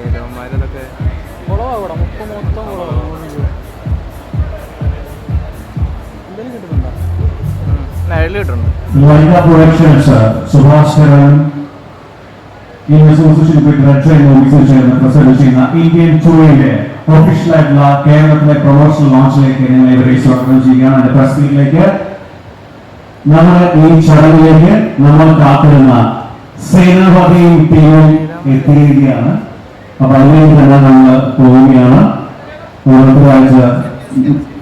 ഏതോമാരതൊക്കെ കുളവാ ഇവിടെ മൊത്തം കുളവാണ്. എന്തെങ്കിലും കിട്ടുന്നുണ്ടോ? Laika Productions, Subhaskaran, in association with Red Train Movies and present ചെയ്യുന്ന ഇന്ത്യൻ ടൂറിന്റെ ഒഫീഷ്യൽ ആയിട്ടുള്ള കേരളത്തിലെ പ്രൊമോഷണൽ ലോഞ്ചിലേക്ക് നിങ്ങളെ ഇവരെ സ്വാഗതം ചെയ്യുകയാണ്. എന്റെ പ്രസ് മീറ്റിലേക്ക് നമ്മുടെ ഈ ചടങ്ങിലേക്ക് നമ്മൾ കാത്തിരുന്ന സേനാപതിയും ടീമും എത്തിയിരിക്കുകയാണ്. അപ്പൊ അതിലേക്ക് തന്നെ നമ്മൾ പോവുകയാണ്. ഓരോരുത്തരാഴ്ച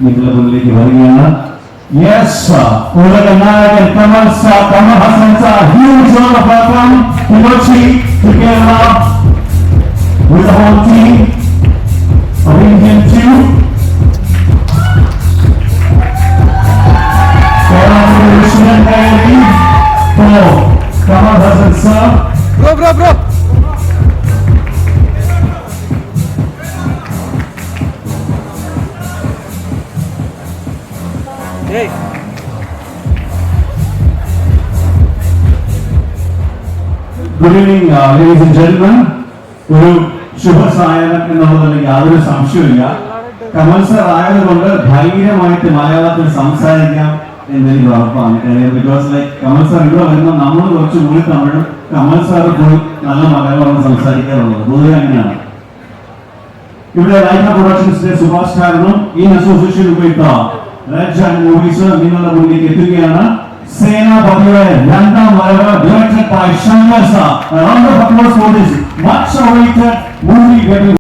നിങ്ങളുടെ മുന്നിലേക്ക് വരികയാണ്. Yes, sir. Ulega Nayak, Kamal sir, Kamal Hassan sir, huge round of welcome to Kochi, to Kerala, with the whole team of Indian team. Kerala Revolution Diary for Kamal Hassan sir. Bro. Hey. Good evening, ladies and gentlemen. ഒരു ശുഭസായനം എന്നുള്ളതിൽ യാതൊരു സംശയമില്ല. Kamal sir ആയതുകൊണ്ട് ധൈര്യമായിട്ട് മലയാളത്തിൽ സംസാരിക്കാം എന്നെനിക്ക് ഉറപ്പാണ്. ബിക്കോസ് ലൈക്ക് കമൽ സർ ഇവിടെ വരുമ്പോൾ നമ്മൾ കുറച്ച് കൂടി തമിഴും കമൽ സാർ പോയി നല്ല മലയാളമാണ് സംസാരിക്കാറുള്ളത്. പൊതുവെ അങ്ങനെയാണ്. ഇവിടെ ലൈക്ക പ്രൊഡക്ഷൻസിന്റെ സുഭാഷ്കാരനും ഈ അസോസിയേഷൻ വിത്ത് റെഡ് ജാൻഡ് മൂവീസ് നിങ്ങളുടെ മുന്നിലേക്ക് എത്തുകയാണ്. സേനാപതിയുടെ രണ്ടാം വരവ് directed by Shankar sir. A round of applause for this much awaited movie.